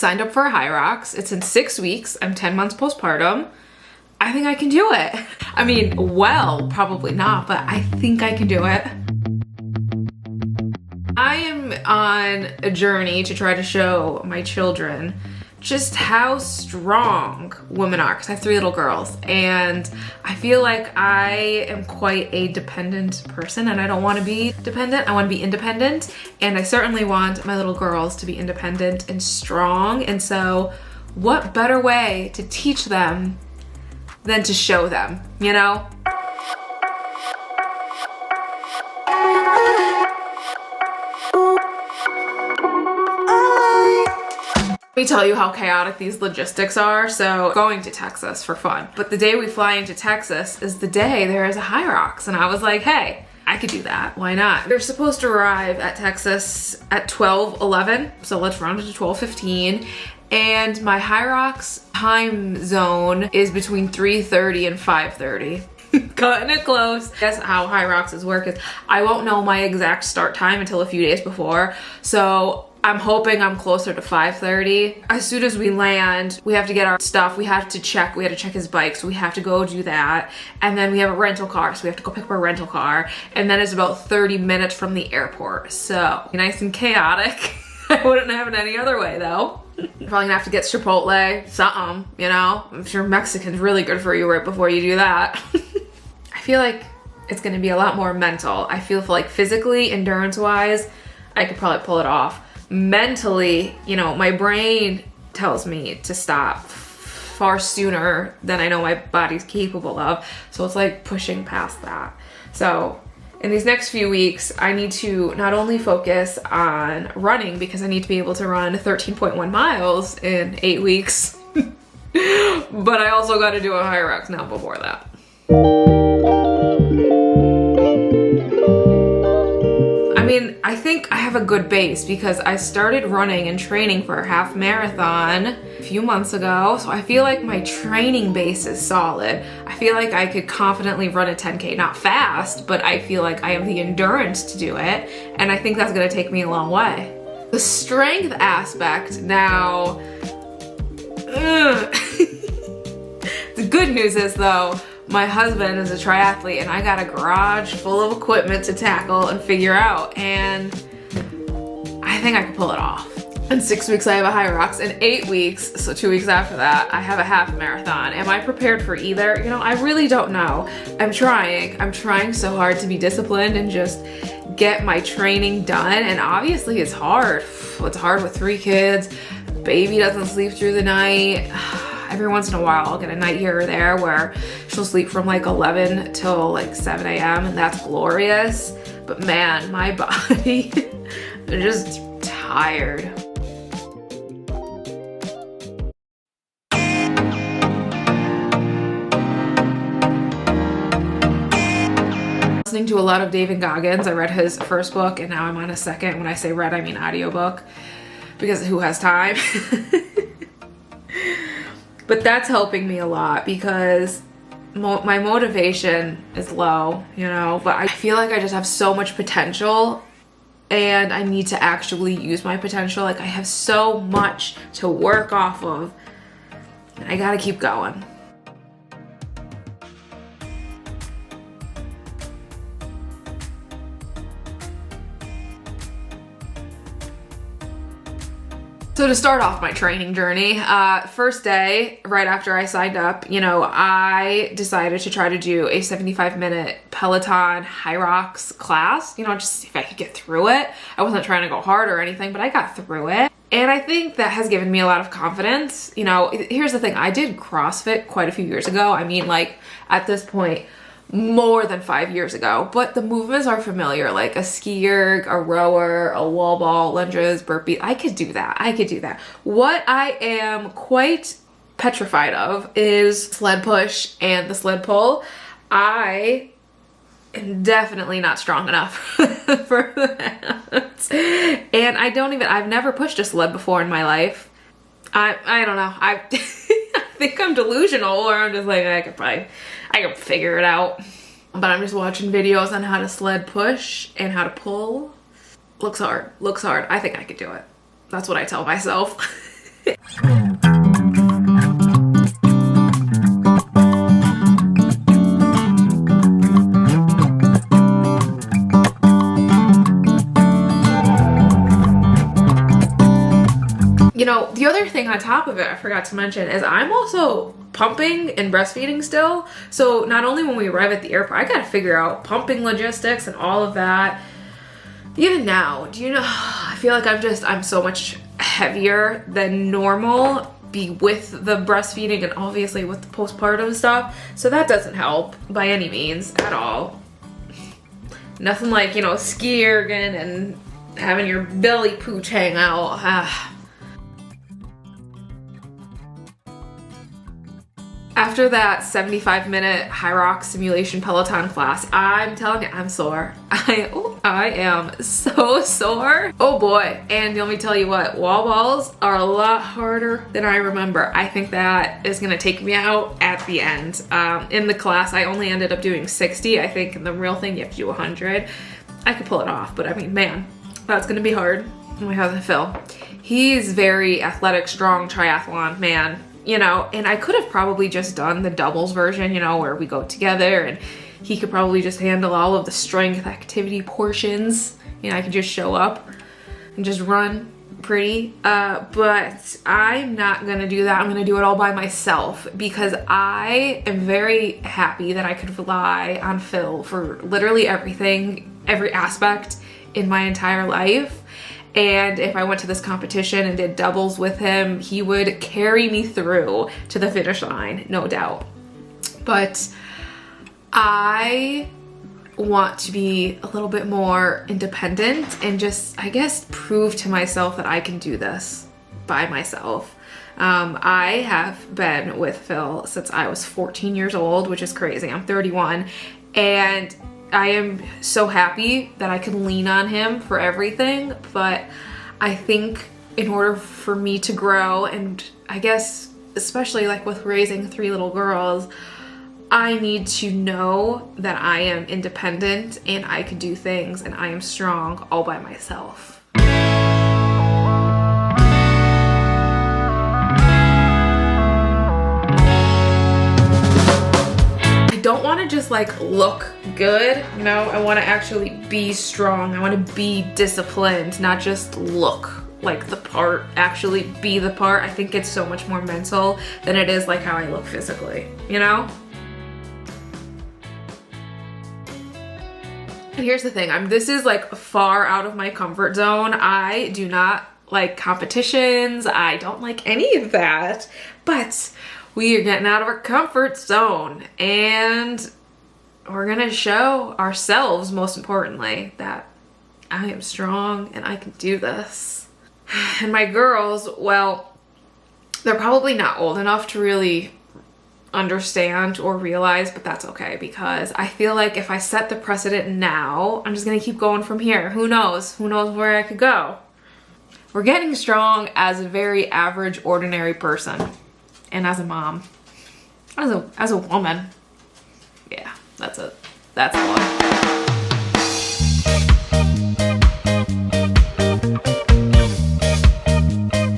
signed up for a Hyrox. It's in 6 weeks. I'm 10 months postpartum. I think I can do it. I mean, well, probably not, but I think I can do it. I am on a journey to try to show my children just how strong women are, because I have 3 little girls, and I feel like I am quite a dependent person, and I don't want to be dependent. I want to be independent, and I certainly want my little girls to be independent and strong. And so what better way to teach them than to show them, you know? Let me tell you how chaotic these logistics are. So going to Texas for fun, but the day we fly into Texas is the day there is a Hyrox, and I was like, hey, I could do that. Why not? They're supposed to arrive at Texas at 12:11, so let's round it to 12:15. And my Hyrox time zone is between 3:30 and 5:30. Cutting it close. Guess how Hyrox's work is. I won't know my exact start time until a few days before, so I'm hoping I'm closer to 5:30. As soon as we land, we have to get our stuff. We have to check his bike, so we have to go do that. And then we have a rental car, so we have to go pick up our rental car. And then it's about 30 minutes from the airport. So nice and chaotic. I wouldn't have it any other way though. You're probably gonna have to get Chipotle, something, you know? I'm sure Mexican's really good for you right before you do that. I feel like it's gonna be a lot more mental. I feel like physically, endurance-wise, I could probably pull it off. Mentally, you know, my brain tells me to stop far sooner than I know my body's capable of. So it's like pushing past that. So in these next few weeks, I need to not only focus on running, because I need to be able to run 13.1 miles in 8 weeks, but I also got to do a Hyrox now before that. I mean, I think I have a good base because I started running and training for a half marathon a few months ago. So I feel like my training base is solid. I feel like I could confidently run a 10K, not fast, but I feel like I have the endurance to do it. And I think that's gonna take me a long way. The strength aspect now, the good news is though, my husband is a triathlete and I got a garage full of equipment to tackle and figure out, and I think I could pull it off. In 6 weeks I have a Hyrox. In 8 weeks, so 2 weeks after that, I have a half marathon. Am I prepared for either? You know, I really don't know. I'm trying so hard to be disciplined and just get my training done, and obviously it's hard. It's hard with 3 kids. Baby doesn't sleep through the night. Every once in a while I'll get a night here or there where she'll sleep from like 11 till like 7 a.m. and that's glorious. But man, my body is just tired. Listening to a lot of David Goggins. I read his first book and now I'm on a second. When I say read, I mean audiobook, because who has time? But that's helping me a lot because my motivation is low, you know, but I feel like I just have so much potential and I need to actually use my potential. Like I have so much to work off of and I gotta keep going. So to start off my training journey, first day, right after I signed up, you know, I decided to try to do a 75-minute Peloton Hyrox class, you know, just see if I could get through it. I wasn't trying to go hard or anything, but I got through it. And I think that has given me a lot of confidence. You know, here's the thing, I did CrossFit quite a few years ago. I mean, like at this point, more than 5 years ago, but the movements are familiar, like a ski erg, a rower, a wall ball, lunges, burpee. I could do that. What I am quite petrified of is sled push and the sled pull. I am definitely not strong enough for that. And I've never pushed a sled before in my life. I don't know. I think I'm delusional, or I'm just like, I can figure it out. But I'm just watching videos on how to sled push and how to pull. Looks hard. I think I could do it. That's what I tell myself. You know, the other thing on top of it I forgot to mention is I'm also pumping and breastfeeding still. So not only when we arrive at the airport, I gotta figure out pumping logistics and all of that. Even now, do you know, I feel like I'm so much heavier than normal with the breastfeeding and obviously with the postpartum stuff. So that doesn't help by any means at all. Nothing like, you know, ski erging and having your belly pooch hang out. After that 75-minute Hyrox simulation Peloton class, I'm telling you, I'm sore. I am so sore. Oh boy. And let me tell you what, wall balls are a lot harder than I remember. I think that is gonna take me out at the end. In the class, I only ended up doing 60. I think in the real thing, you have to do 100. I could pull it off, but I mean, man, that's gonna be hard. Oh my God, Phil. He's very athletic, strong triathlon man. You know, and I could have probably just done the doubles version, you know, where we go together and he could probably just handle all of the strength activity portions. You know, I could just show up and just run pretty. But I'm not gonna do that. I'm gonna do it all by myself because I am very happy that I could rely on Phil for literally everything, every aspect in my entire life. And if I went to this competition and did doubles with him, he would carry me through to the finish line, no doubt. But I want to be a little bit more independent and just, I guess, prove to myself that I can do this by myself. I have been with Phil since I was 14 years old, which is crazy. I'm 31. And I am so happy that I can lean on him for everything, but I think in order for me to grow, and I guess especially like with raising 3 little girls, I need to know that I am independent and I can do things and I am strong all by myself. Don't want to just like look good, you know, I want to actually be strong. I want to be disciplined, not just look like the part, actually be the part. I think it's so much more mental than it is like how I look physically, you know? And here's the thing, this is like far out of my comfort zone. I do not like competitions. I don't like any of that, but we are getting out of our comfort zone and we're gonna show ourselves, most importantly, that I am strong and I can do this. And my girls, well, they're probably not old enough to really understand or realize, but that's okay because I feel like if I set the precedent now, I'm just gonna keep going from here. Who knows? Who knows where I could go? We're getting strong as a very average, ordinary person. And as a mom, as a woman, yeah, that's a lot.